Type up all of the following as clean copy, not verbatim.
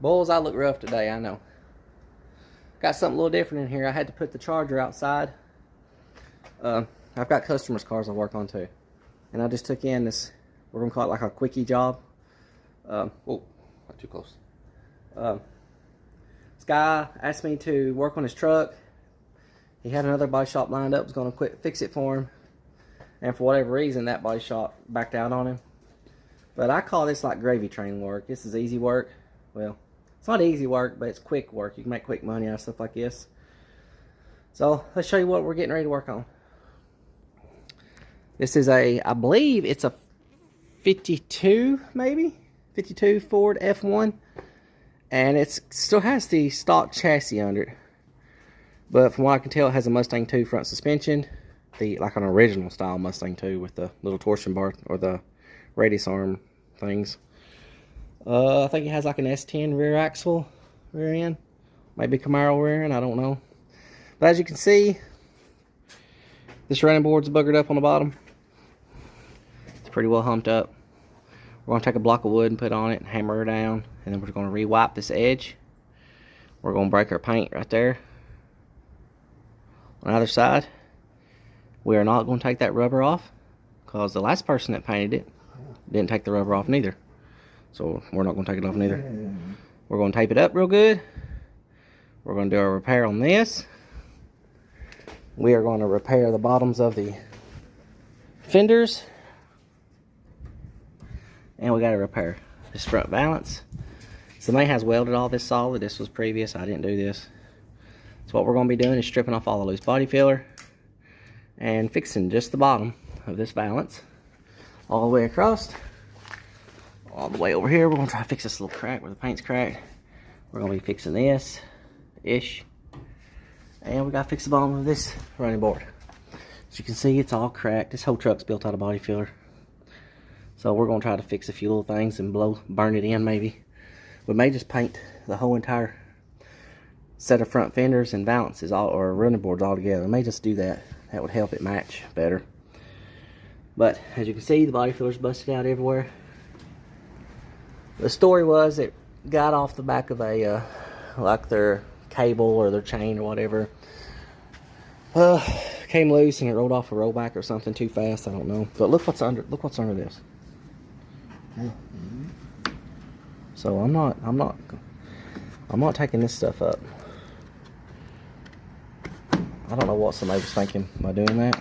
Bulls, I look rough today, I know. Got something a little different in here. I had to put the charger outside. I've got customers' cars I work on too. And I just took in this, we're going to call it like a quickie job. Oh, not too close. This guy asked me to work on his truck. He had another body shop lined up, was going to fix it for him. And for whatever reason, that body shop backed out on him. But I call this like gravy train work. This is easy work. Well, it's not easy work, but it's quick work. You can make quick money out of stuff like this. So let's show you what we're getting ready to work on. This is a, I believe it's a 52, maybe? 52 Ford F1. And it still has the stock chassis under it. But from what I can tell, it has a Mustang 2 front suspension. Like an original style Mustang 2 with the little torsion bar or the radius arm things. I think it has like an S10 rear axle, rear end. Maybe Camaro rear end, I don't know. But as you can see, this running board's buggered up on the bottom. It's pretty well humped up. We're going to take a block of wood and put on it and hammer her down. And then we're going to re-wipe this edge. We're going to break our paint right there. On the other side, we are not going to take that rubber off because the last person that painted it didn't take the rubber off neither. So we're not going to take it off neither. We're going to tape it up real good. We're going to do a repair on this. We are going to repair the bottoms of the fenders. And we got to repair this front balance. Somebody has welded all this solid. This was previous. I didn't do this. So what we're going to be doing is stripping off all the loose body filler and fixing just the bottom of this valance all the way across, all the way over here. We're going to try to fix this little crack where the paint's cracked. We're going to be fixing this ish, and we got to fix the bottom of this running board. As you can see, it's all cracked. This whole truck's built out of body filler, so we're going to try to fix a few little things and burn it in. Maybe we may just paint the whole entire set of front fenders and valances or running boards all together. We may just do that. That would help it match better. But as you can see, the body filler's busted out everywhere. The story was it got off the back of a like their cable or their chain or whatever. Came loose and it rolled off a rollback or something too fast. I don't know. But look what's under. Look what's under this. So I'm not taking this stuff up. I don't know what somebody was thinking by doing that,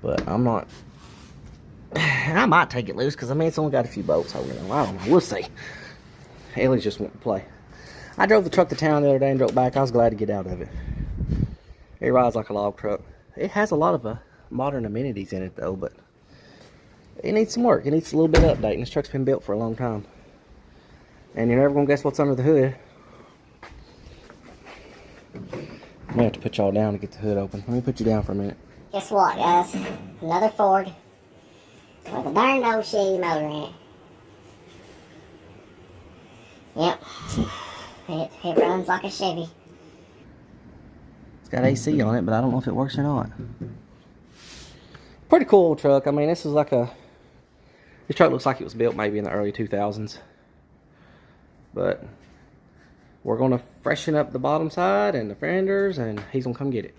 but I'm not. I might take it loose because I mean it's only got a few bolts holding it on. I don't know. We'll see. Ellie's just wanting to play. I drove the truck to town the other day and drove back. I was glad to get out of it. It rides like a log truck. It has a lot of modern amenities in it though, but it needs some work. It needs a little bit of updating. This truck's been built for a long time, and you're never gonna guess what's under the hood. I'm gonna have to put y'all down to get the hood open. Let me put you down for a minute. Guess what, guys? Another Ford with a darn old Chevy motor in it. Yep. It runs like a Chevy. It's got AC on it, but I don't know if it works or not. Pretty cool truck. I mean, this truck looks like it was built maybe in the early 2000s. But we're going to freshen up the bottom side and the fenders, and he's going to come get it.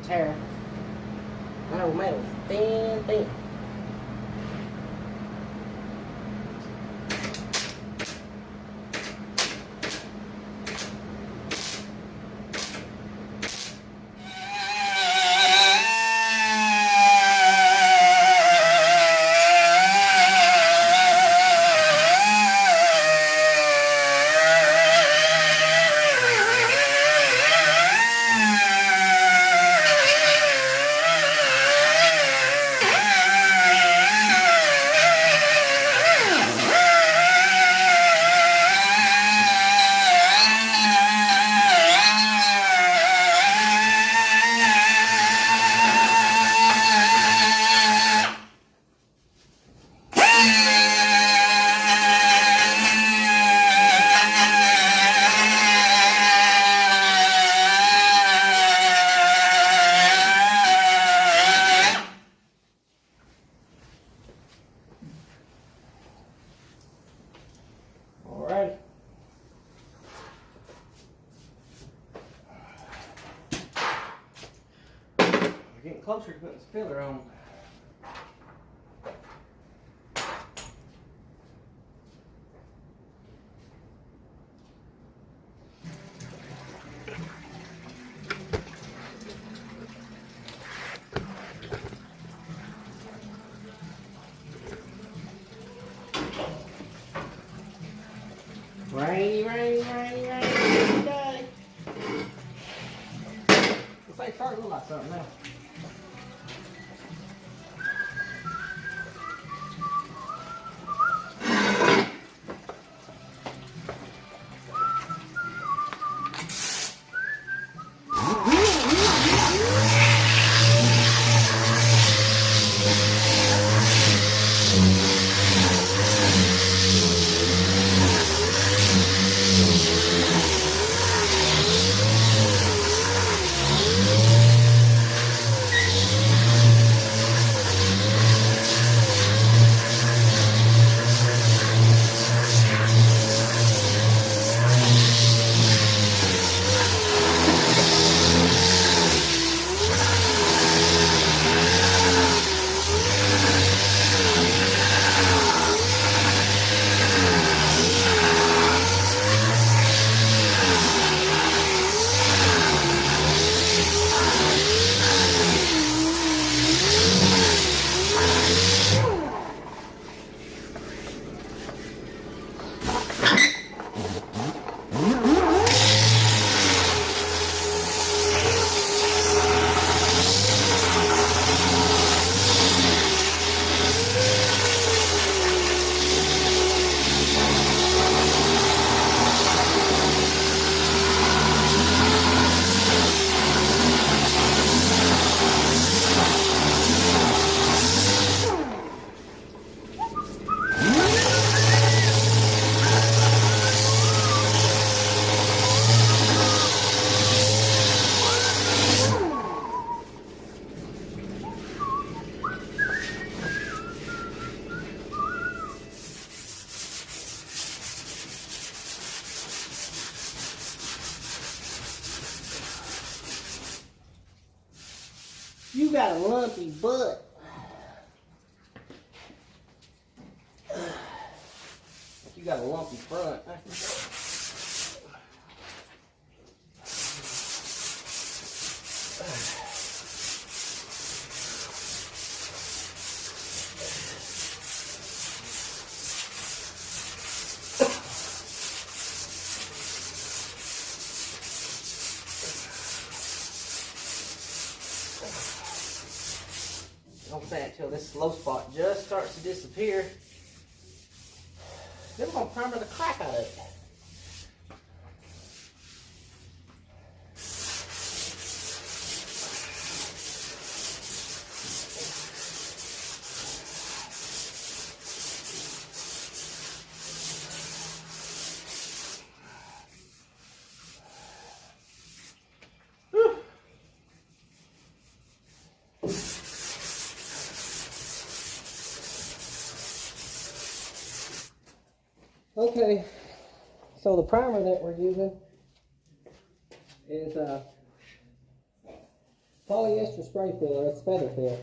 tear. I know metal, thin, thin. Alright. We're getting closer to putting this filler on. Rainy day. Looks like it's starting to look like something now. You got a lumpy butt. You got a lumpy front. Don't say until this low spot just starts to disappear. Then we're going to primer the crap out of it. Okay, so the primer that we're using is Polyester spray filler, it's feather fill.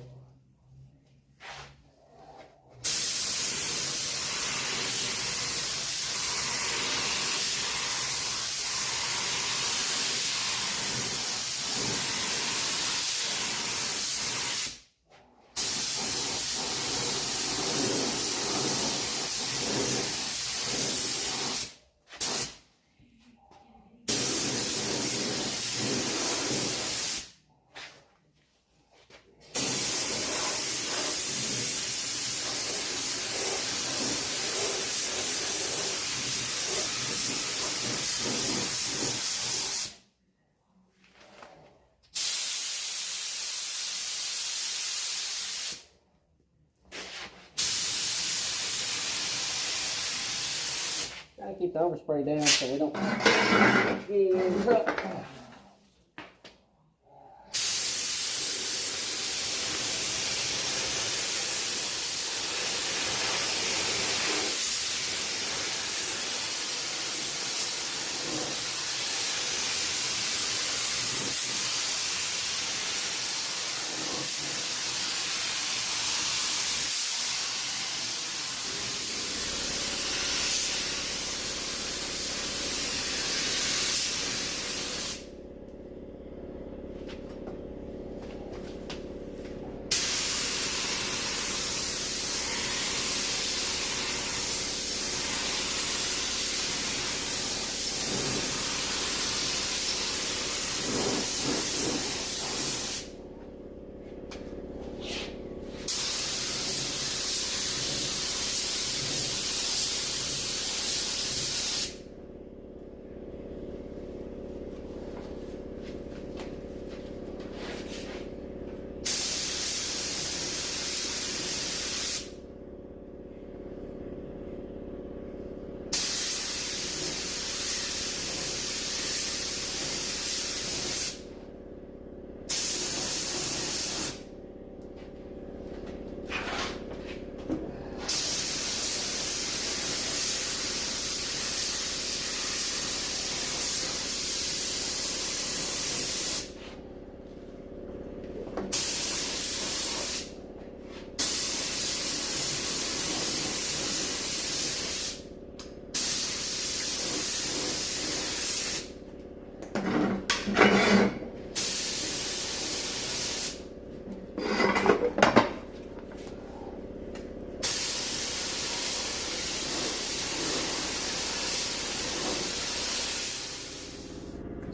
Gotta keep the overspray down so we don't get in trouble.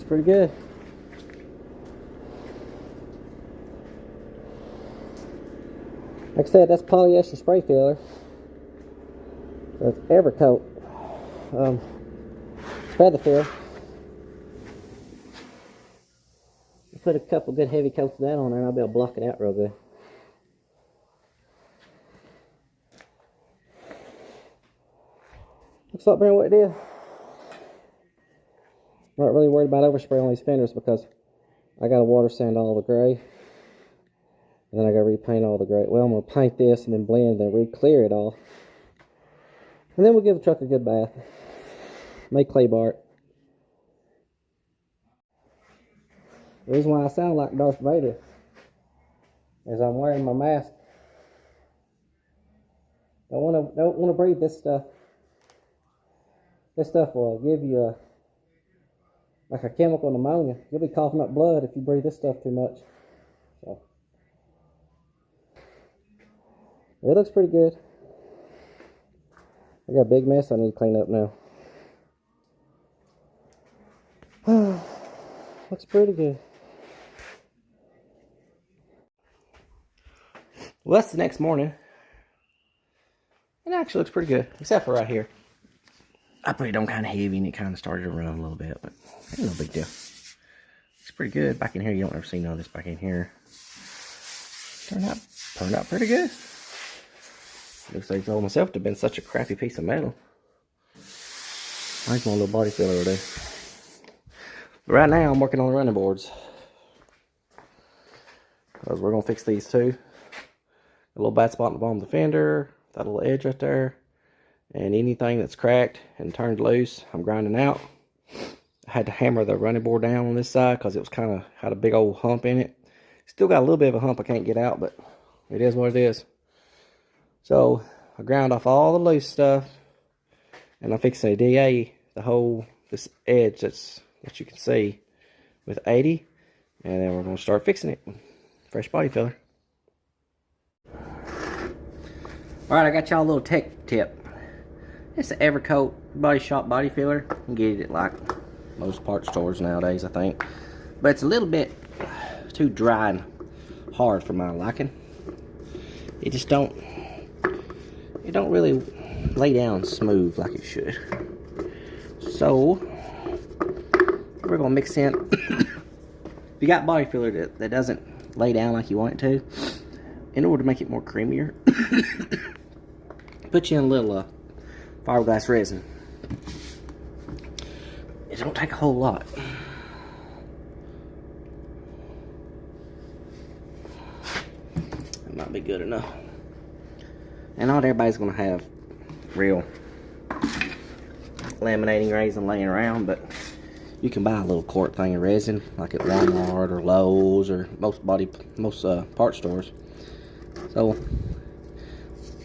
Pretty good. Like I said, that's polyester spray filler. So it's Evercoat feather fill. Put a couple good heavy coats of that on there and I'll be able to block it out real good. Looks like being what it is. I'm not really worried about overspray on these fenders because I got to water sand all the gray. And then I got to repaint all the gray. Well, I'm going to paint this and then blend and then re-clear it all. And then we'll give the truck a good bath. Make clay bar it. The reason why I sound like Darth Vader is I'm wearing my mask. Don't want to breathe this stuff. This stuff will give you like a chemical pneumonia. You'll be coughing up blood if you breathe this stuff too much. So it looks pretty good. I got a big mess I need to clean up now. Looks pretty good. Well, that's the next morning. It actually looks pretty good, except for right here. I put it on kind of heavy and it kind of started to run a little bit, but ain't no big deal. It's pretty good. Back in here, you don't ever see none of this back in here. Turned out pretty good. Looks like I told myself to have been such a crappy piece of metal. I just want a little body filler over there. But right now, I'm working on the running boards. Because we're going to fix these too. A little bad spot on the bottom of the fender. That little edge right there. And anything that's cracked and turned loose, I'm grinding out. I had to hammer the running board down on this side because it was kind of had a big old hump in it. Still got a little bit of a hump I can't get out, but it is what it is. So I ground off all the loose stuff, and I'm fixing a DA this edge that you can see with 80, and then we're going to start fixing it. Fresh body filler. Alright, I got y'all a little tech tip. It's an Evercoat Body Shop body filler. You can get it at like most parts stores nowadays, I think. But it's a little bit too dry and hard for my liking. It just don't really lay down smooth like it should. So we're gonna mix in. If you got body filler that doesn't lay down like you want it to, in order to make it more creamier, put you in a little fiberglass resin. It don't take a whole lot. That might be good enough. And not everybody's gonna have real laminating resin laying around, but you can buy a little quart thing of resin like at Walmart or Lowe's or most part stores. So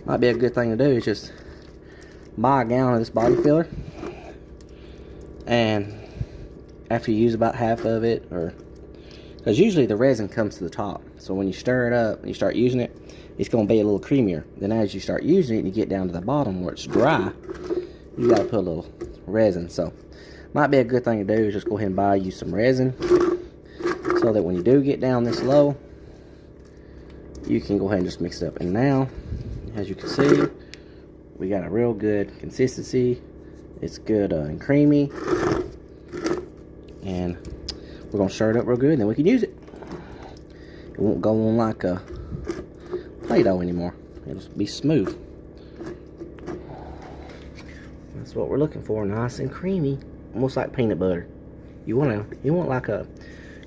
might be a good thing to do is just buy a gallon of this body filler, and after you use about half of it, or because usually the resin comes to the top, so when you stir it up and you start using it, it's going to be a little creamier. Then as you start using it and you get down to the bottom where it's dry, you got to put a little resin. So might be a good thing to do is just go ahead and buy you some resin, so that when you do get down this low, you can go ahead and just mix it up. And now, as you can see, we got a real good consistency. It's good and creamy, and we're gonna stir it up real good, and then we can use it. It won't go on like a Play-Doh anymore. It'll be smooth. That's what we're looking for, nice and creamy, almost like peanut butter. You want like a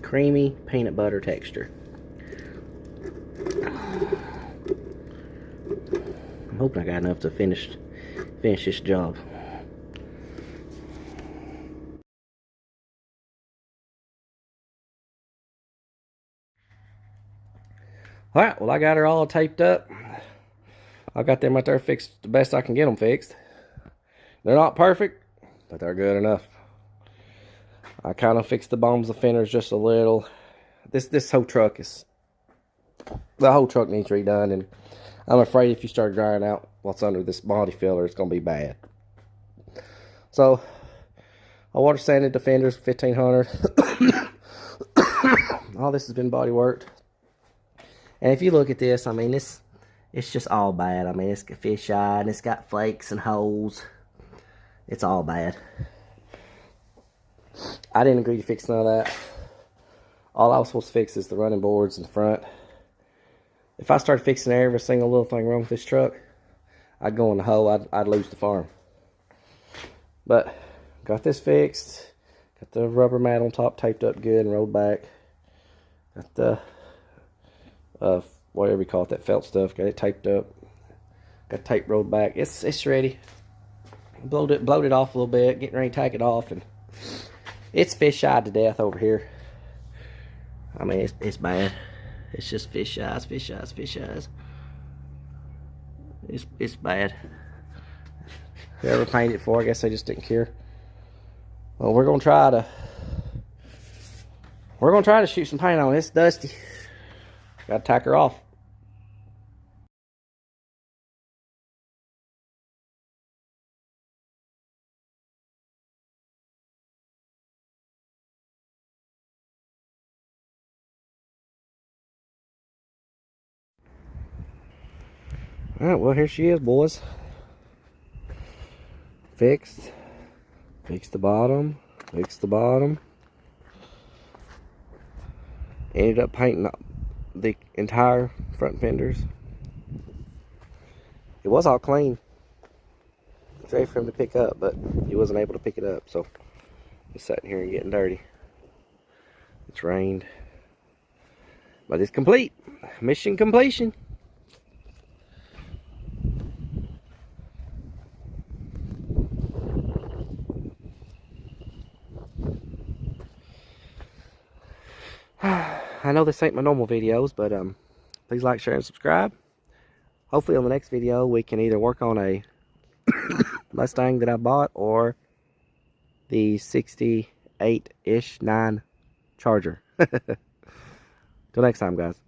creamy peanut butter texture. I'm hoping I got enough to finish this job. Alright, well I got her all taped up. I got them right there fixed the best I can get them fixed. They're not perfect, but they're good enough. I kind of fixed the bombs of fenders just a little. This whole truck the whole truck needs redone, and I'm afraid if you start drying out what's under this body filler, it's going to be bad. So I water sanded the fenders 1500. All this has been body worked. And if you look at this, I mean, it's just all bad. I mean, it's got fisheye, and it's got flakes and holes. It's all bad. I didn't agree to fix none of that. All I was supposed to fix is the running boards in the front. If I started fixing every single little thing wrong with this truck, I'd go in the hole. I'd lose the farm. But got this fixed. Got the rubber mat on top taped up good and rolled back. Got the whatever you call it, that felt stuff. Got it taped up. Got tape rolled back. It's ready. Blowed it off a little bit. Getting ready to take it off, and it's fish-eyed to death over here. I mean, it's bad. It's just fish eyes. It's bad. Whoever painted it for, I guess they just didn't care. Well, we're gonna try to shoot some paint on it. It's dusty. Gotta tack her off. Alright, well, here she is, boys. Fixed. Fix the bottom. Fix the bottom. Ended up painting the entire front fenders. It was all clean. It's ready for him to pick up, but he wasn't able to pick it up, so he's sitting here and getting dirty. It's rained. But it's complete. Mission completion. I know this ain't my normal videos, but please like, share, and subscribe. Hopefully on the next video we can either work on a Mustang that I bought or the 68-ish 9 Charger. Till next time, guys.